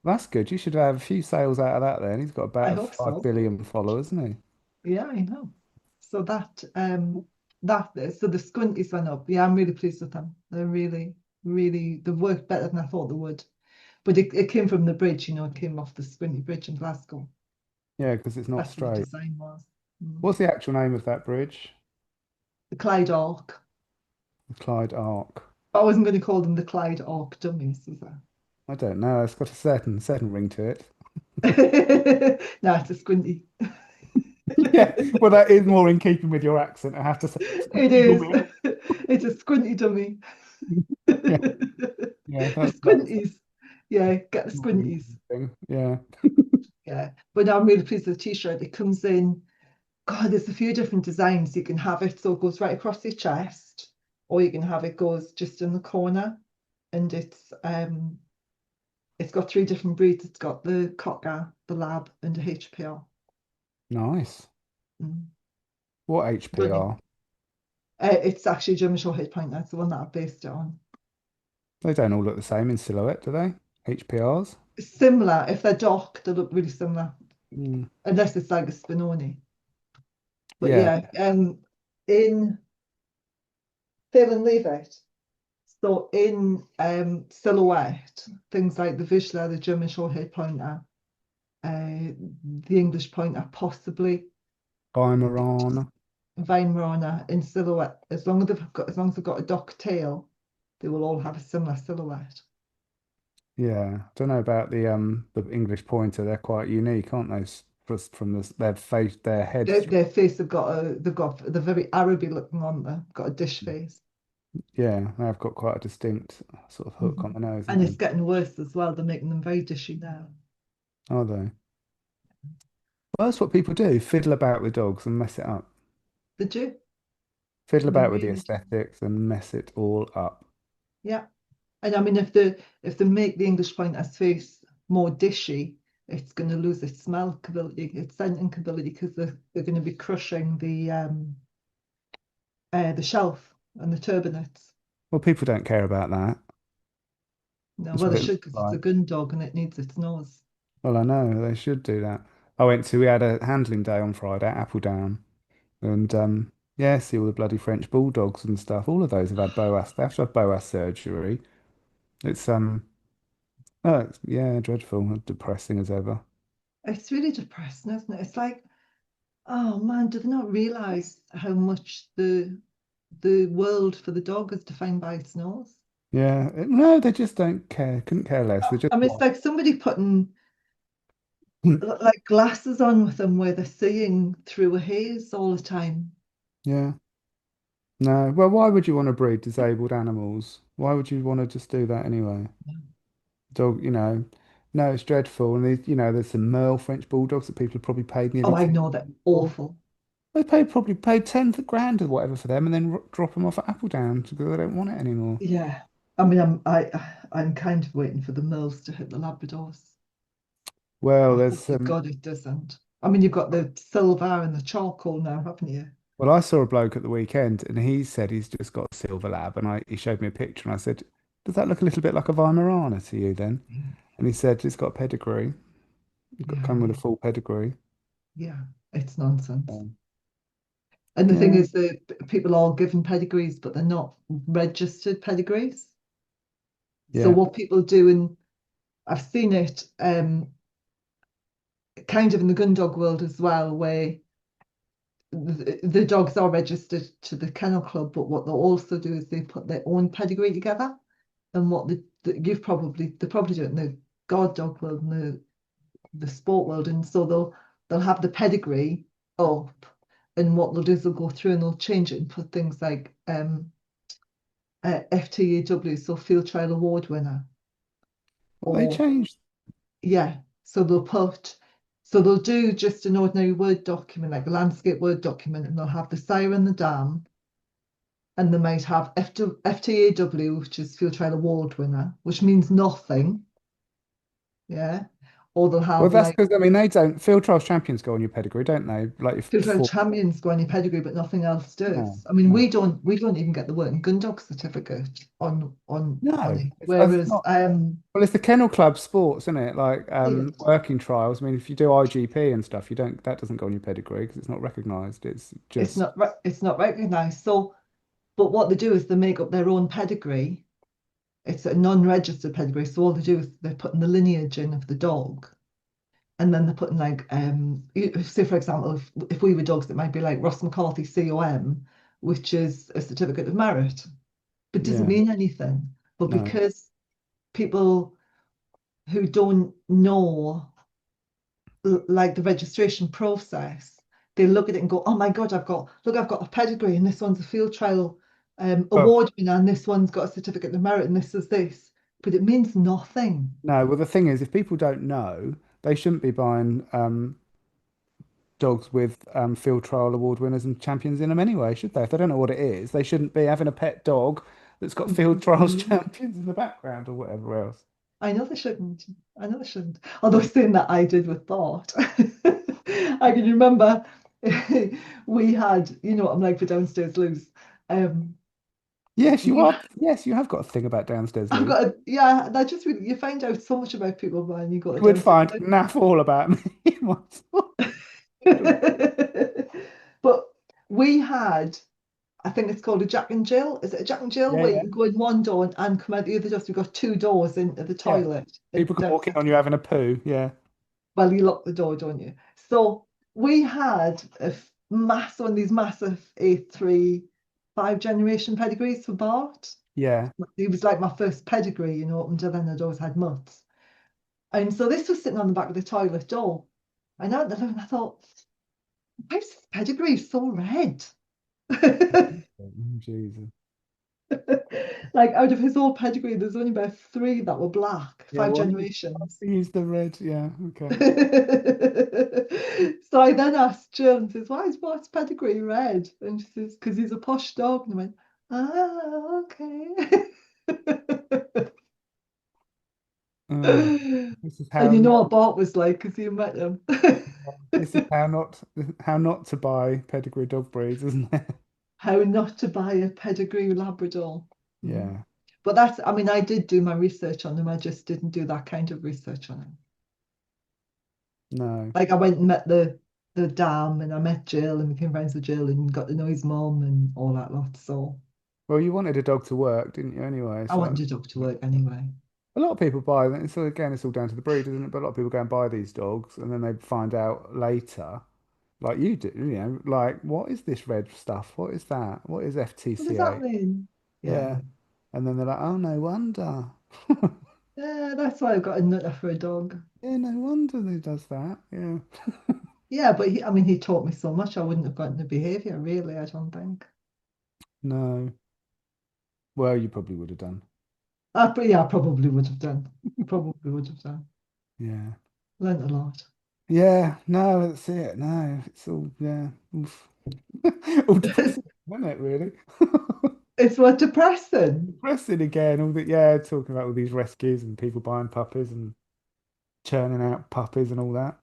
That's good. You should have a few sales out of that then. He's got I about hope 5 so. billion followers, isn't he? Yeah, I know. So so the squinties went up. Yeah, I'm really pleased with them. They're really, really they've worked better than I thought they would. But it came from the bridge, it came off the squinty bridge in Glasgow. Yeah, because it's not That's what the straight. design was. What's the actual name of that bridge? The Clyde Arc. The Clyde Arc. I wasn't going to call them the Clyde Arc dummies, was I don't know. It's got a certain ring to it. I? No, it's a squinty. Yeah, well, that is more in keeping with your accent, I have to say. It is. It's a squinty dummy. Yeah, yeah, The that's squinties. Yeah, get the more the squinties. thing. Yeah. Yeah. But no, I'm really pleased with the t-shirt. It comes in, God, there's a few different designs. You can have it so it goes right across your chest, or you can have it goes just in the corner. And it's got three different breeds. It's got the Cocker, the Lab, and the HPR. Nice. Mm. What Stunning. HPR? It's actually German Shorthair Point. That's the one that I based it on. They don't all look the same in silhouette, do they? HPRs? Similar. If they're dark, they look really similar. Mm. Unless it's like a Spinoni. But Yeah. yeah, in Fail and Leave It. So in silhouette, things like the Vizsla, the German Shorthair Pointer, the English Pointer, possibly Weimaraner. Weimaraner in silhouette. As long as they've got a dock tail, they will all have a similar silhouette. Yeah. Don't know about the English pointer. They're quite unique, aren't they? Just from their face, their heads. Their face they're very Araby looking on them. Got a dish face. Yeah, they've got quite a distinct sort of hook on the nose, And haven't it's getting worse as well. They're making them very dishy now. they? Are they? Well, that's what people do. Fiddle about with dogs and mess it up. They do. Fiddle They about with the really do. aesthetics and mess it all up. Yeah. And I mean, if they make the English Pointer's face more dishy, it's going to lose its smell ability, its scenting ability, because they're going to be crushing the shelf and the turbinates. Well, people don't care about that. No, That's well, what they it should looks because it's a like. gun dog and it needs its nose. Well, I know they should do that. We had a handling day on Friday at Appledown, and yeah, see all the bloody French bulldogs and stuff. All of those have had BOAS. They have to have BOAS surgery. It's oh, yeah, dreadful, depressing as ever. It's really depressing, isn't it? It's like, oh man, do they not realise how much the world for the dog is defined by its nose? Yeah, no, they just don't care. Couldn't care less. They just I mean, it's want. like somebody putting like glasses on with them where they're seeing through a haze all the time. Yeah. No. Well, why would you want to breed disabled animals? Why would you want to just do that anyway? Dog, no, it's dreadful. And there's some Merle French bulldogs that people have probably paid nearly Oh, I 10 know they're for. awful. Probably paid 10 grand or whatever for them, and then drop them off at Appledown because they don't want it anymore. Yeah. I mean, I'm kind of waiting for the mills to hit the Labradors. Well, I there's hope to some. God it doesn't. I mean, you've got the silver and the charcoal now, haven't you? Well, I saw a bloke at the weekend, and he said he's just got a silver lab, and he showed me a picture, and I said, "Does that look a little bit like a Weimaraner to you then?" And he said it's got a pedigree. It's got Yeah, come with a full pedigree. yeah, it's nonsense. Um, And the thing yeah, is that people are given pedigrees, but they're not registered pedigrees. So yeah. what people do, and I've seen it kind of in the gun dog world as well, where the dogs are registered to the kennel club, but what they'll also do is they put their own pedigree together. And what they probably do it in the guard dog world and the sport world, and so they'll have the pedigree up, and what they'll do is they'll go through and they'll change it and put things like FTAW, so Field Trial Award winner, Well, they or changed. yeah, so they'll do just an ordinary Word document, like a landscape Word document, and they'll have the sire and the dam, and they might have FTAW, which is Field Trial Award winner, which means nothing, yeah, or they'll Well, have that's like because I mean they don't field trials champions go on your pedigree, don't they? Like if Field Trial before. Champions go on your pedigree, but nothing else No, does. I mean, no, we don't even get the working gun dog certificate on no. it, It's whereas not. Well, it's the Kennel Club sports, isn't it? Like it, working trials. I mean, if you do IGP and stuff, you don't. That doesn't go on your pedigree because it's not recognised. It's just it's not recognised. So, but what they do is they make up their own pedigree. It's a non-registered pedigree, so all they do is they're putting the lineage in of the dog, and then they're putting like say for example, if we were dogs, it might be like Ross McCarthy COM, which is a certificate of merit, but doesn't yeah. mean anything. But No, because people who don't know like the registration process, they look at it and go, "Oh my God, I've got a pedigree, and this one's a field trial well, award winner, and this one's got a certificate of merit, and this is this," but it means nothing. no. Well, the thing is, if people don't know, they shouldn't be buying dogs with field trial award winners and champions in them anyway, should they? If they don't know what it is, they shouldn't be having a pet dog that's got field trials champions in the background or whatever else. I know they shouldn't. I know they shouldn't. Although saying that I did with Bart. I can remember we had, I'm like for downstairs loose. Um, Yes, you we are. Yes, you have got a thing about downstairs I've loose. got a, yeah, that just really, you find out so much about people when you go to You would downstairs find naff all about me. loose. But we had, I think it's called a Jack and Jill. Is it a Jack and Jill Yeah, where you yeah, can go in one door and come out the other door? So we've got two doors into the yeah. toilet People can walk in downstairs. on you having a poo. Yeah, Well, you lock the door, don't you? So we had one of these massive A3 5 generation pedigrees for Bart. yeah. He was like my first pedigree, up until then I'd always had mutts. And so this was sitting on the back of the toilet door. I know that and I thought, why is this pedigree so red? Oh, Jesus. Like out of his whole pedigree, there's only about three that were black, Yeah, five well, generations. use the red. Yeah, okay. So I then asked Jill and says, why is Bart's pedigree red? And she says, because he's a posh dog. And I went, okay. Oh, this is And how you know not. what Bart was like because you met him. This is how not to buy pedigree dog breeds, isn't it? How not to buy a pedigree Labrador. Mm. Yeah. But that's, I mean, I did do my research on them. I just didn't do that kind of research on them. No. Like I went and met the dam and I met Jill and became friends with Jill and got to know his mom and all that lot. So Well, you wanted a dog to work, didn't you? Anyway, I so wanted a dog to work anyway. a lot of people buy them. So again, it's all down to the breed, isn't it? But a lot of people go and buy these dogs, and then they find out later, like you do, like what is this red stuff? What is that? What is What does that FTCA? mean? Yeah. Yeah. And then they're like, oh, no wonder. Yeah, that's why I've got a nutter for a dog. Yeah, no wonder they does that. Yeah. Yeah, but I mean, he taught me so much. I wouldn't have gotten the behavior, really, I don't think. No. Well, you probably would have done. But yeah, I probably would have done. Probably would have done. Yeah. Learned a lot. Yeah. No, that's it. No, it's all, yeah. Oof. All depressing, isn't it, really? It's what depressing. Depressing again. All that, yeah, talking about all these rescues and people buying puppies and churning out puppies and all that.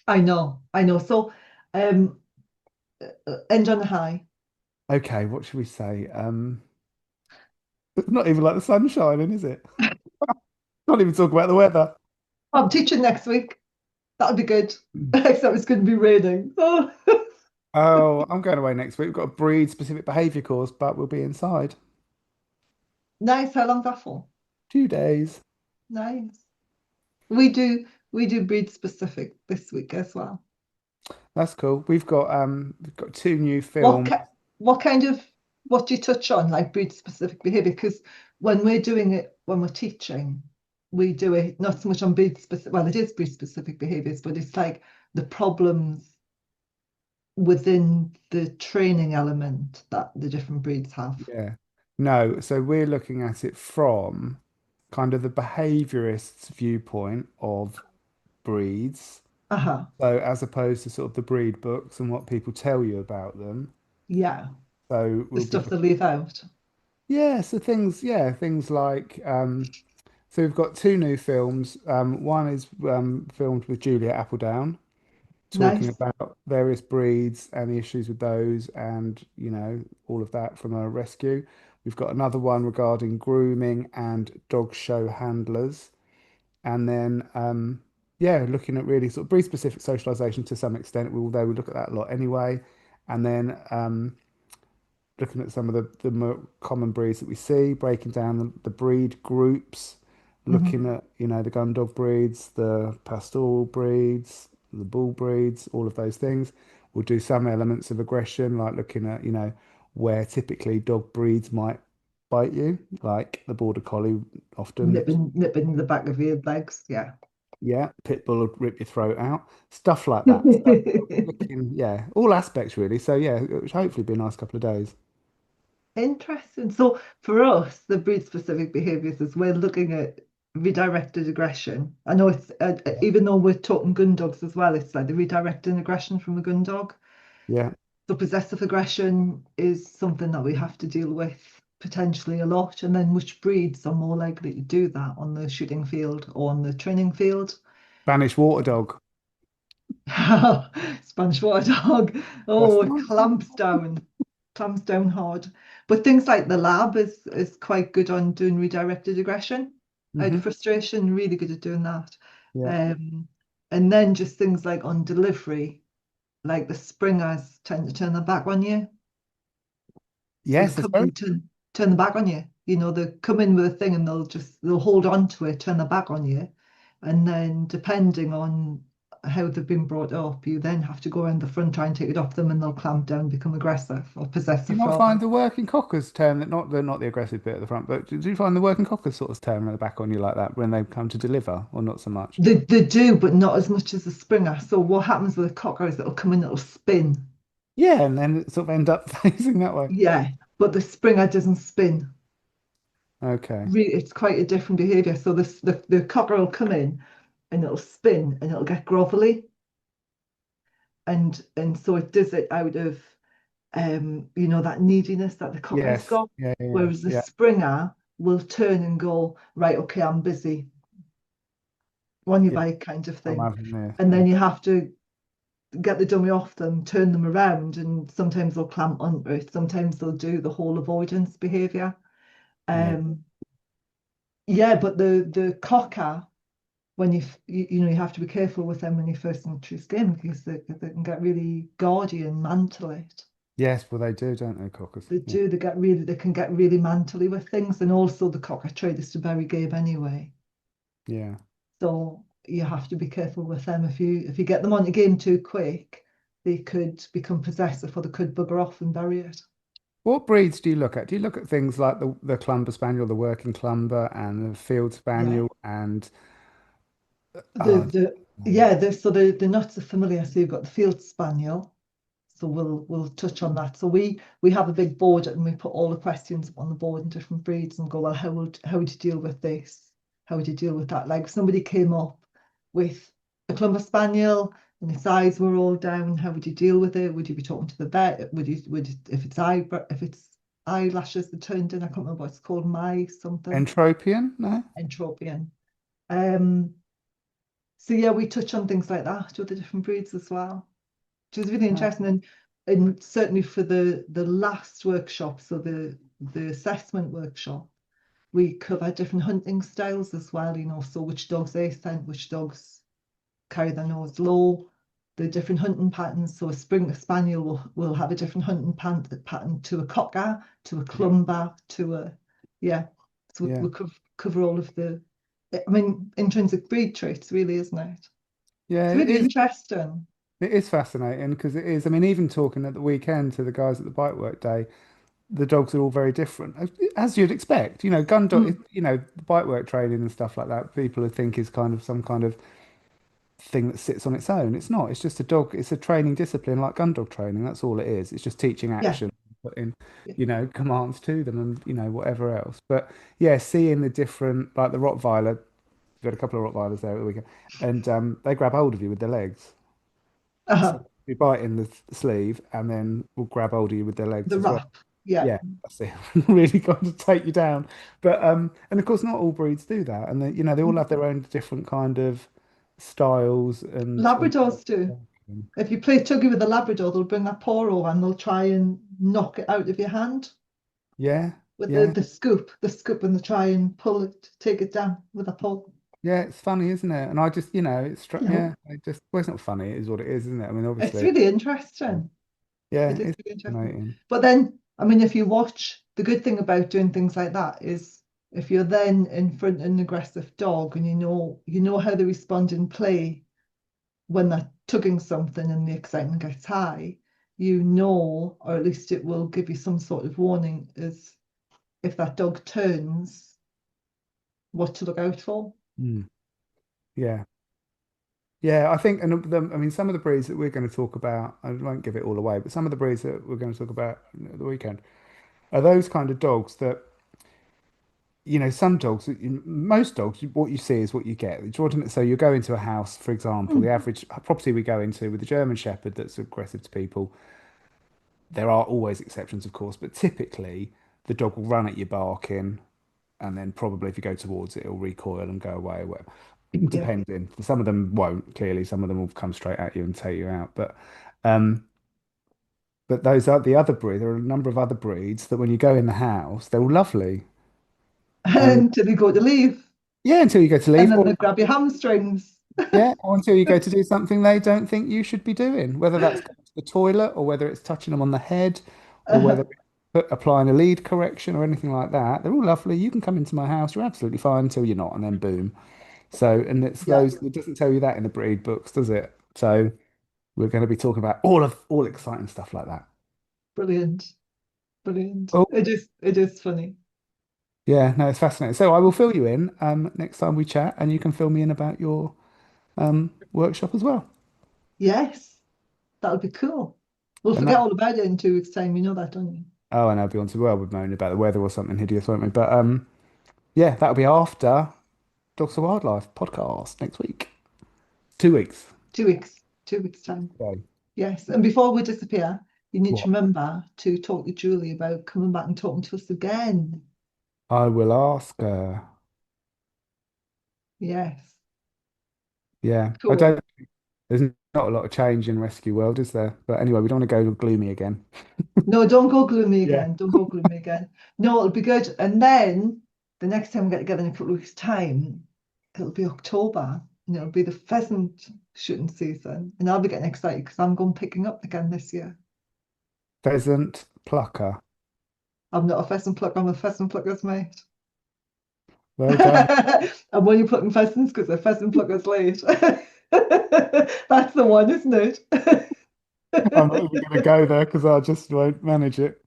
I know. So, um, End on a high. Okay, what should we say? It's not even like the sun shining, is it? Not even talk about the weather. I'm teaching next week. That'll be good. Except it's going to be raining. Oh, Oh, I'm going away next week. We've got a breed specific behaviour course, but we'll be inside. nice. How long's that for? 2 days. Nice. We do breed specific this week as well. That's cool. We've got two new What films. ki what kind of what do you touch on, like breed specific behavior? Because when we're doing it, when we're teaching, we do it not so much on breed specific, well, it is breed specific behaviors, but it's like the problems within the training element that the different breeds have. Yeah. No, so we're looking at it from kind of the behaviourist's viewpoint of breeds. Uh-huh. So as opposed to sort of the breed books and what people tell you about them. Yeah. So The we'll be stuff they leave out. things like so we've got two new films. One is filmed with Julia Appledown, talking Nice. about various breeds and the issues with those and all of that from a rescue. We've got another one regarding grooming and dog show handlers, and then looking at really sort of breed specific socialization to some extent, although we look at that a lot anyway. And then looking at some of the more common breeds that we see, breaking down the breed groups, Mhm. looking at the Gundog breeds, the pastoral breeds, the bull breeds, all of those things. We'll do some elements of aggression, like looking at where typically dog breeds might bite you, like the Border Collie often. Nipping the back of your legs. Yeah. Yeah, pit bull will rip your throat out, stuff like that. So looking, yeah, all aspects really. So yeah, it should hopefully be a nice couple of days. Interesting. So for us, the breed specific behaviors is we're looking at redirected aggression. I know it's even though we're talking gun dogs as well, it's like the redirecting aggression from a gun dog. Yeah. So possessive aggression is something that we have to deal with potentially a lot. And then which breeds are more likely to do that on the shooting field or on the training field? Spanish water dog. Spanish water dog. That's Oh, the it one. clamps down hard. But things like the lab is quite good on doing redirected aggression. Out of Hmm. frustration, really good at doing that. Yeah. Um, and then just things like on delivery, like the springers tend to turn their back on you. So they Yes, it's come very. in, turn the back on you. They come in with a thing and they'll hold on to it, turn their back on you. And then depending on how they've been brought up, you then have to go around the front, try and take it off them, and they'll clamp down, become aggressive or Do you possessive not rather. find the working cockers turn that not the aggressive bit at the front, but do you find the working cockers sort of turn at the back on you like that when they come to deliver, or not so much? They do, but not as much as the springer. So what happens with a cocker is it'll come in, it'll spin. Yeah, and then it sort of end up facing that way. Yeah, but the springer doesn't spin. Okay. Really, it's quite a different behavior. So the cocker will come in and it'll spin and it'll get grovelly. And so it does it out of that neediness that the cocker's Yes. got. Yeah. Yeah. Whereas the Yeah. springer will turn and go, right, okay, I'm busy, on your Yeah. bike kind of I'm thing. having this. And Yeah. then you have to get the dummy off them, turn them around, and sometimes they'll clamp onto it, sometimes they'll do the whole avoidance behavior. Yeah. Um, yeah, but the cocker, when you have to be careful with them when you first introduce game because they can get really gaudy and mantle it. Yes. Well, they do, don't they, cockers? They Yeah. do. They can get really mantly with things, and also the cocker trade is to bury game anyway. Yeah. So you have to be careful with them. If you get them on the game too quick, they could become possessive, or they could bugger off and bury it. What breeds do you look at? Do you look at things like the Clumber Spaniel, the working Clumber, and the Field Yeah. Spaniel, and The oh, the yeah. The nuts are familiar. So you've got the field spaniel. So we'll touch on that. So we have a big board and we put all the questions up on the board in different breeds and go, well, how would you deal with this? How would you deal with that? Like if somebody came up with a Clumber Spaniel and its eyes were all down, how would you deal with it? Would you be talking to the vet? Would you, if its eyelashes are turned in, I can't remember what it's called, my something, Entropian? No? entropion. Um, so yeah, we touch on things like that with the different breeds as well, which is really No. interesting. And and certainly for the last workshop, so the assessment workshop, we cover different hunting styles as well, so which dogs they scent, which dogs carry their nose low, the different hunting patterns. So a Springer Spaniel will have a different hunting pattern to a cocker, to a clumber, to a, yeah. So Yeah. we cover all of I mean, intrinsic breed traits, really, isn't it? Yeah, It's really interesting. it is fascinating because it is. I mean, even talking at the weekend to the guys at the bike work day, the dogs are all very different, as you'd expect. Gun dog, Mm, bike work training and stuff like that, people would think is kind of some kind of thing that sits on its own. It's not. It's just a dog. It's a training discipline like gun dog training. That's all it is. It's just teaching yeah, action, putting, yeah. commands to them and, whatever else. But yeah, seeing the different, like the Rottweiler, we had a couple of Rottweilers there at the weekend, and they grab hold of you with their legs. So Uh-huh. you bite in the sleeve and then will grab hold of you with their legs The as well. wrap, yeah. Yeah, that's it. Really got to take you down. But and of course not all breeds do that. And they all Mm. have their own different kind of styles and Labradors do. If you play tuggy with a Labrador, they'll bring that paw over and they'll try and knock it out of your hand yeah, with yeah, the scoop, and they try and pull it, take it down with a paw. yeah, it's funny, isn't it? And I just, it's No, yeah, it just well, it's not funny, it is what it is, isn't it? I mean, it's obviously, really interesting. yeah, It is it's really interesting. fascinating. But then, I mean, if you watch, the good thing about doing things like that is if you're then in front of an aggressive dog and you know how they respond in play when they're tugging something and the excitement gets high, or at least it will give you some sort of warning is if that dog turns, what to look out for. Mm, yeah. Yeah, I think, and I mean, some of the breeds that we're going to talk about, I won't give it all away, but some of the breeds that we're going to talk about at the weekend are those kind of dogs that, some dogs, most dogs, what you see is what you get. Jordan, so you go into a house, for example, the Mm. average property we go into with a German Shepherd that's aggressive to people, there are always exceptions, of course, but typically the dog will run at you barking, and then probably if you go towards it, it'll recoil and go away or whatever. Yeah. Depending. Some of them won't, clearly. Some of them will come straight at you and take you out. Um, but those are the other breed. There are a number of other breeds that when you go in the house, they're all lovely. And Until you go to leave, yeah, until you go to and leave, then or they grab your hamstrings. yeah, or until you go to do something they don't think you should be doing, whether that's going to the toilet or whether it's touching them on the head or whether Uh, it's applying a lead correction or anything like that. They're all lovely. You can come into my house, you're absolutely fine until you're not, and then boom. So, and it's yeah, those, it doesn't tell you that in the breed books, does it? So, we're going to be talking about all exciting stuff like that. brilliant, brilliant. Oh, It is funny. yeah, no, it's fascinating. So, I will fill you in next time we chat, and you can fill me in about your workshop as well. Yes, that would be cool. We'll And forget that, all about it in 2 weeks' time. You know that, don't you? oh, and I'll be on to well with moaning about the weather or something hideous, won't we? But yeah, that'll be after Dogs of Wildlife podcast next week. 2 weeks. 2 weeks, 2 weeks' time. Okay. Yes, and before we disappear, you need to What? remember to talk to Julie about coming back and talking to us again. I will ask her. Yes, Yeah, I cool. don't. There's not a lot of change in rescue world, is there? But anyway, we don't want to go gloomy again. No, don't go gloomy Yeah. again. Don't go gloomy again. No, it'll be good. And then the next time we get together in a couple of weeks' time, it'll be October and it'll be the pheasant shooting season. And I'll be getting excited because I'm going picking up again this year. Pheasant plucker. I'm not a pheasant plucker, I'm a pheasant plucker's mate. Well done. And when you're plucking pheasants, because the pheasant plucker's late. That's the one, isn't it? I'm not even going to go there because I just won't manage it.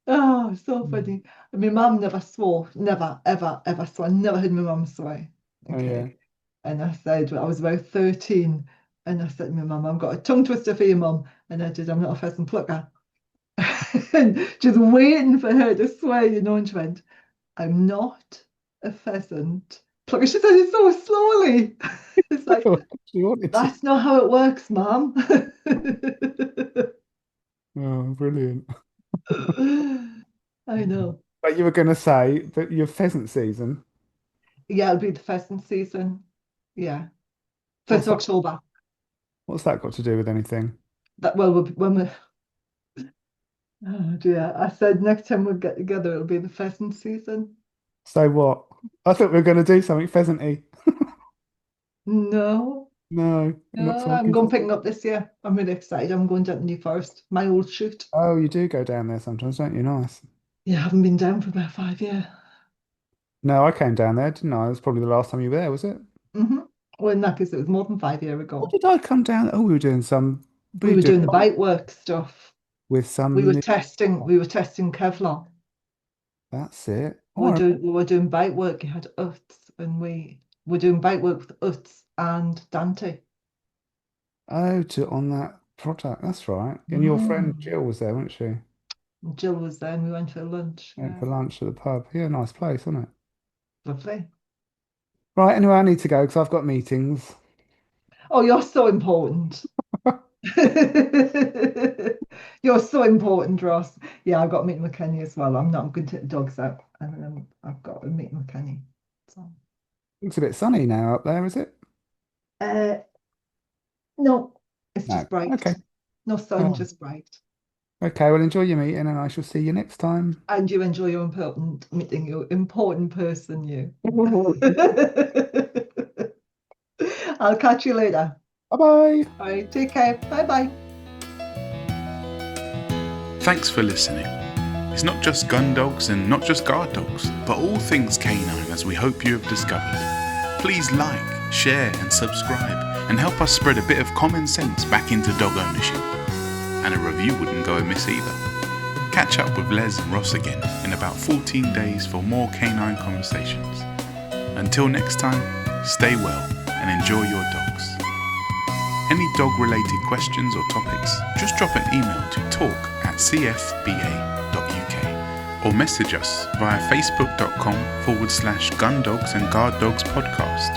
Oh, so Mm. funny. My mum never swore, never, ever, ever swore. I never heard my mum swear. Oh yeah. Okay. And I said, I was about 13, and I said to my mum, I've got a tongue twister for you, mum. And I did, I'm not a pheasant plucker. And just waiting for her to swear, and she went, I'm not a pheasant plucker. She said it so slowly. It's like, She wanted to. that's not how it works, mum. Oh, brilliant. I know. But you were going to say that your pheasant season, Yeah, it'll be the pheasant season. Yeah. what's 1st of that? October. What's that got to do with anything? when we oh dear, I said next time we get together it'll be the pheasant season. So what? I thought we were going to do something pheasanty. No, No, we're not no, I'm talking going pheasant. picking up this year. I'm really excited. I'm going down to New Forest, my old shoot. Oh, you do go down there sometimes, don't you? Nice. Yeah, I haven't been down for about 5 years. No, I came down there, didn't I? It was probably the last time you were there, was it? Mm-hmm. Well, in that case, it was more than 5 years What ago. did I come down? Oh, we were doing some. We We were were doing doing the bite work stuff. with some We were new. testing. We were testing Kevlar. That's it. Oh, We were doing bite work. You had Utz, and we were doing bite work with Utz and Dante. to on that product. That's right. And your friend Mm. Jill was there, wasn't she? And Jill was there, and we went for lunch. Went Yeah, for lunch at the pub. Yeah, nice place, wasn't it? lovely. Right. Anyway, I need to go because I've got meetings. Oh, you're so important. You're so important, Ross. Yeah, I've got to meet McKenny as well. I'm going to take the dogs out, and I've got to meet McKenny. So, It's a bit sunny now up there, is it? uh, no, it's No. just bright. Okay. No sun, Oh, just bright. okay. Well, enjoy your meeting, and I shall see you next time. And you enjoy your important meeting your important person, you. I'll catch you later. Bye bye. All right, take care. Bye bye. Thanks for listening. It's not just gun dogs and not just guard dogs, but all things canine, as we hope you have discovered. Please like, share and subscribe and help us spread a bit of common sense back into dog ownership. And a review wouldn't go amiss either. Catch up with Les and Ross again in about 14 days for more canine conversations. Until next time, stay well and enjoy your dogs. Any dog-related questions or topics, just drop an email to talk@cfba.uk or message us via facebook.com/Gundogs and Guard Dogs podcast.